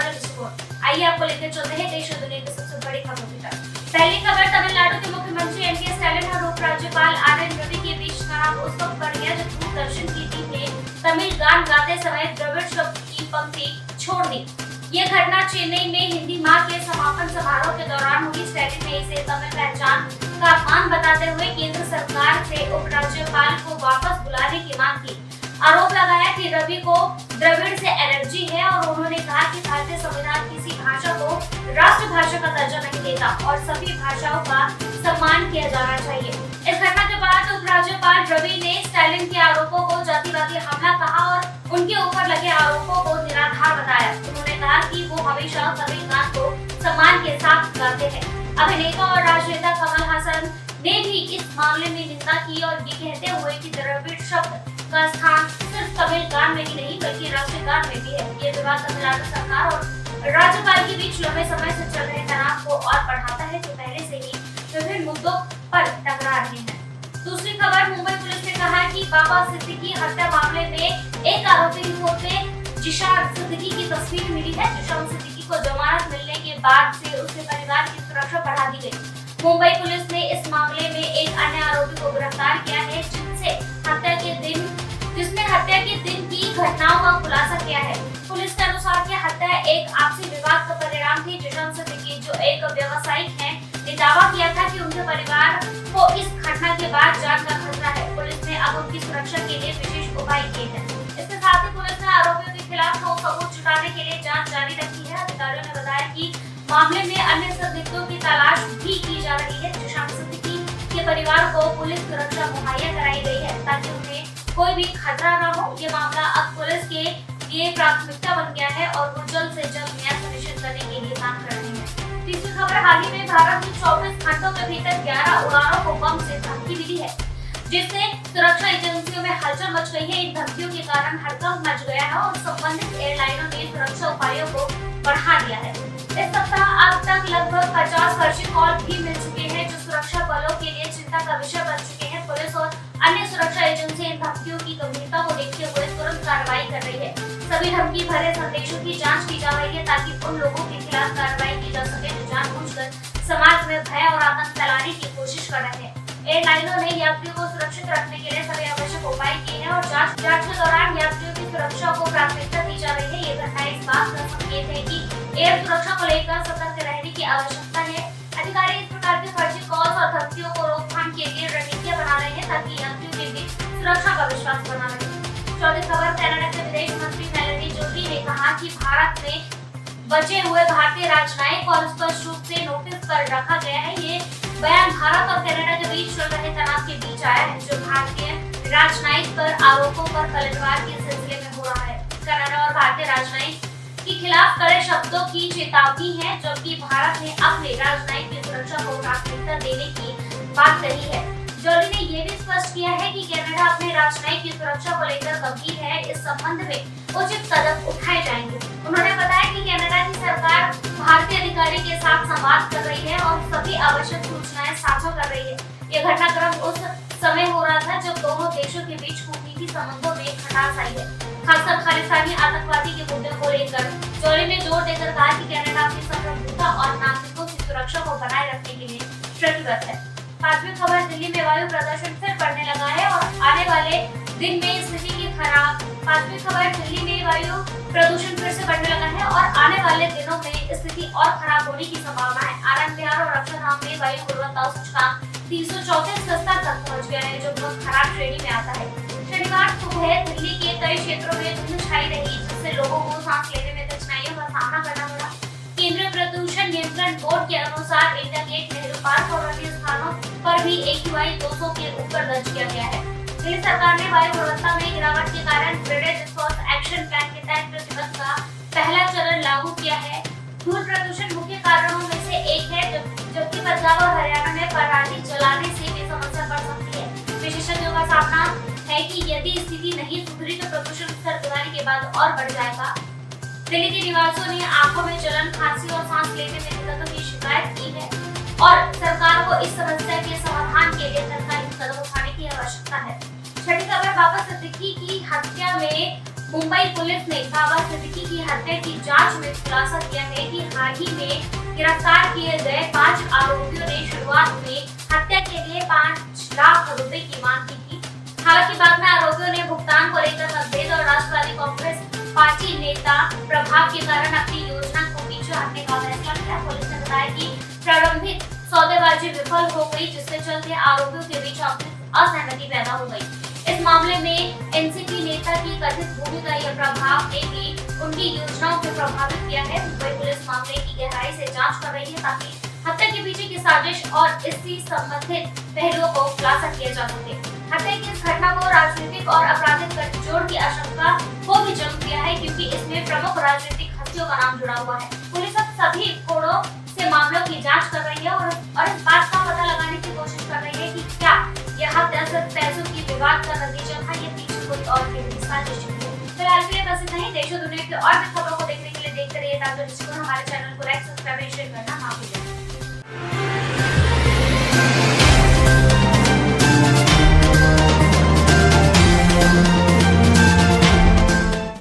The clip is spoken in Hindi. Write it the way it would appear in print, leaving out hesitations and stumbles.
साझा दृष्टिकोण। आइए आपको लेकर चलते हैं देश और दुनिया की सबसे बड़ी खबरों की तरफ। पहली खबर, तमिलनाडु के मुख्यमंत्री एम.के. स्टालिन और उपराज्यपाल आर.एन. रवि के बीच तनाव उस वक्त बढ़ गया जब दूरदर्शन की टीम ने तमिल गान गाते समय द्रविड़ शब्द की पंक्ति छोड़ दी। ये घटना चेन्नई में हिंदी माह के समापन समारोह के दौरान हुई। स्टालिन ने इसे तमिल पहचान का अपमान बताते हुए केंद्र सरकार से उपराज्यपाल को वापस बुलाने की मांग की। आरोप लगाया कि रवि को द्रविड़ से एलर्जी है और उन्होंने कहा कि भारतीय संविधान किसी भाषा को राष्ट्रभाषा का दर्जा नहीं देता और सभी भाषाओं का सम्मान किया जाना चाहिए। इस घटना के बाद उपराज्यपाल रवि ने स्टालिन के आरोपों को जातिवादी हमला कहा और उनके ऊपर लगे आरोपों को निराधार बताया। उन्होंने कहा कि वो हमेशा तमिल गान को सम्मान के साथ गाते हैं। अभिनेता और राजनेता कमल हासन ने भी इस मामले में निंदा की और ये कहते हुए कि द्रविड़ शब्द का स्थान सिर्फ तमिल गान में ही नहीं बल्कि राष्ट्रीय गान में भी है। ये विवाद तमिलनाडु सरकार और राज्यपाल के बीच लंबे समय से चल रहे तनाव को और बढ़ाता है, जो पहले से ही विभिन्न मुद्दों पर टकरा रहे हैं। दूसरी खबर, मुंबई पुलिस ने कहा कि बाबा सिद्दीकी हत्या मामले में एक आरोपी रिपोर्ट जिशान सिद्दीकी की तस्वीर मिली है। जिशान सिद्दीकी को जमानत मिलने के बाद से उसके परिवार की सुरक्षा बढ़ा दी गई। मुंबई पुलिस ने इस मामले में एक अन्य आरोपी को गिरफ्तार किया है, जिसने हत्या के दिन की घटनाओं का खुलासा किया है। पुलिस के अनुसार यह हत्या एक आपसी विवाद का परिणाम थी। जिशान सिद्दीकी, जो एक व्यवसायिक है, ने दावा किया था कि उनके परिवार को इस घटना के बाद जान का खतरा है। पुलिस ने अब उनकी सुरक्षा के लिए विशेष उपाय किए हैं। इसके साथ ही पुलिस ने आरोपियों के खिलाफ ठोस सबूत जुटाने के लिए जांच जारी रखी है। अधिकारियों ने बताया कि मामले में अन्य संदिग्धों की तलाश भी की जा रही है। जिशान सिद्दीकी के परिवार को पुलिस सुरक्षा मुहैया कराई गई है ताकि उन्हें कोई भी खतरा न हो। ये मामला अब पुलिस के लिए प्राथमिकता बन गया है और वो जल्द से जल्द न्याय सुनिश्चित करने के लिए काम कर रहे हैं। तीसरी खबर, हाल ही में भारत में 24 घंटों के भीतर 11 उड़ानों को बम से धमकी मिली है, जिससे सुरक्षा एजेंसियों में हलचल मच गई है। इन धमकियों के कारण हड़कंप मच गया है और संबंधित एयरलाइनों ने सुरक्षा उपायों को बढ़ा दिया है। इस सप्ताह अब तक लगभग 50 फर्जी कॉल भी मिल चुके हैं, जो सुरक्षा बलों के लिए चिंता का विषय बन चुके हैं। पुलिस और अन्य सुरक्षा एजेंसी इन धमकियों की गंभीरता को देखते हुए तुरंत कार्रवाई कर रही है। सभी धमकी भरे संदेशों की जांच की जा रही है ताकि उन लोगों के खिलाफ कार्रवाई की जा सके जो जानबूझकर समाज में भय और आतंक फैलाने की कोशिश कर रहे हैं। एयरलाइनों ने यात्रियों को सुरक्षित रखने के लिए सभी आवश्यक उपाय किए हैं और जांच के दौरान यात्रियों की सुरक्षा को प्राथमिकता दी जा रही है। ये घटना इस बात का संकेत है कि एयर सुरक्षा को लेकर सतर्क रहने की आवश्यकता है। अधिकारी इस प्रकार के फर्जी कॉल्स और धमकियों को रोकथाम के लिए रणनीतियां बना रहे हैं ताकि यात्रियों के बीच सुरक्षा का विश्वास बना रहे। चौथी खबर, कनाडा के विदेश मंत्री मेलेनी जोली ने कहा कि भारत में बचे हुए भारतीय राजनयिक और स्पष्ट रूप से नोटिस पर रखा गया है। ये बयान भारत और कनाडा के बीच चल रहे तनाव के बीच आया है, जो भारतीय राजनयिक पर आरोपों पर पलटवार के सिलसिले में हो रहा है। कनाडा और भारतीय राजनयिक के खिलाफ कड़े शब्दों की चेतावनी है, जबकि भारत ने अपने राजनयिक की सुरक्षा को प्राथमिकता देने की बात कही है। जोली ने यह भी स्पष्ट किया है कि कनाडा अपने राजनयिक की सुरक्षा को लेकर गंभीर है। इस संबंध में उचित कदम उठाए जाएंगे। उन्होंने बताया कि कनाडा की सरकार भारतीय अधिकारी के साथ संवाद कर रही है और सभी आवश्यक सूचनाएं साझा कर रही है। यह घटनाक्रम उस समय हो रहा था जब दोनों देशों के बीच कूटनीतिक संबंधों में खटास आई है, खासकर खालिस्तानी आतंकवादी के मुद्दे को लेकर। जोली ने जोर देकर कहा कि कनाडा अपनी संप्रभुता और नागरिकों की सुरक्षा को बनाए रखने के लिए प्रतिबद्ध है। पांचवी खबर, दिल्ली में वायु प्रदूषण फिर बढ़ने लगा है और आने वाले दिन में स्थिति की खराब। पांचवी खबर, दिल्ली में वायु प्रदूषण फिर से बढ़ने लगा है और आने वाले दिनों में स्थिति और खराब होने की संभावना है। आनंद विहार और अक्षरधाम में वायु गुणवत्ता सूचकांक 334 स्तर तक पहुंच गया है, जो बहुत खराब श्रेणी में आता है। शनिवार सुबह दिल्ली के कई क्षेत्रों में धुंध छाई रही, जिससे लोगों को सांस लेने में कठिनाइयों का सामना करना पड़ा। केंद्रीय प्रदूषण नियंत्रण बोर्ड के अनुसार इंडिया गेट, नेहरू पार्क और अन्य स्थानों पर भी AQI 200 के ऊपर दर्ज किया गया है। दिल्ली सरकार ने वायु गुणवत्ता में गिरावट के कारण ग्रेडेड रिस्पॉन्स एक्शन प्लान के तहत प्रतिबंध का पहला चरण लागू किया है। धूल प्रदूषण मुख्य कारणों में से एक है, जबकि पंजाब और हरियाणा में पराली जलाने से भी समस्या बढ़ सकती है। विशेषज्ञों का सामना है कि यदि स्थिति नहीं सुधरी तो प्रदूषण स्तर दिवाली के बाद और बढ़ जाएगा। दिल्ली के निवासियों ने आंखों में जलन, खांसी और सांस लेने में दिक्कतों की शिकायत की है और सरकार को इस समस्या के समाधान के लिए तत्कालीन कदम उठाने की आवश्यकता है। छठी खबर, बाबा सिद्दीकी की हत्या में मुंबई पुलिस ने बाबा सिद्दीकी की हत्या की जांच में खुलासा किया है कि हाल ही में गिरफ्तार किए गए 5 आरोपियों ने शुरुआत में हत्या के लिए 5 लाख रुपए की मांग की थी। हालांकि बाद में आरोपियों ने भुगतान को लेकर मतभेद और राष्ट्रवादी कांग्रेस पार्टी नेता प्रभाव के कारण अपनी योजना को पीछे हटने का फैसला किया। पुलिस ने बताया कि प्रारंभिक सौदेबाजी विफल हो गई, जिसके चलते आरोपियों के बीच असहमति पैदा हो गई। इस मामले में एनसीपी नेता की कथित भूमिका या प्रभाव ने भी उनकी योजनाओं को प्रभावित किया है। मुंबई पुलिस मामले की गहराई से जांच कर रही है ताकि हत्या के पीछे की साजिश और इससे संबंधित पहलुओं को खुलासा किया जा सके। हत्या की इस घटना को राजनीतिक और आपराधिक गठजोड़ की आशंका को भी जन्म दिया है, क्योंकि इसमें प्रमुख राजनीतिक हस्तियों का नाम जुड़ा हुआ है। पुलिस अब सभी कोणों से मामलों की जांच कर रही है और इस बात का पता लगाने की कोशिश कर रही है कि क्या यह हत्या सिर्फ पैसों की विवाद का नतीजा था या पीछे कोई और गहरी साजिश थी। फिलहाल के लिए बस इतना ही। देश और दुनिया की और भी खबरों को देखने के लिए देखते रहिए हमारे चैनल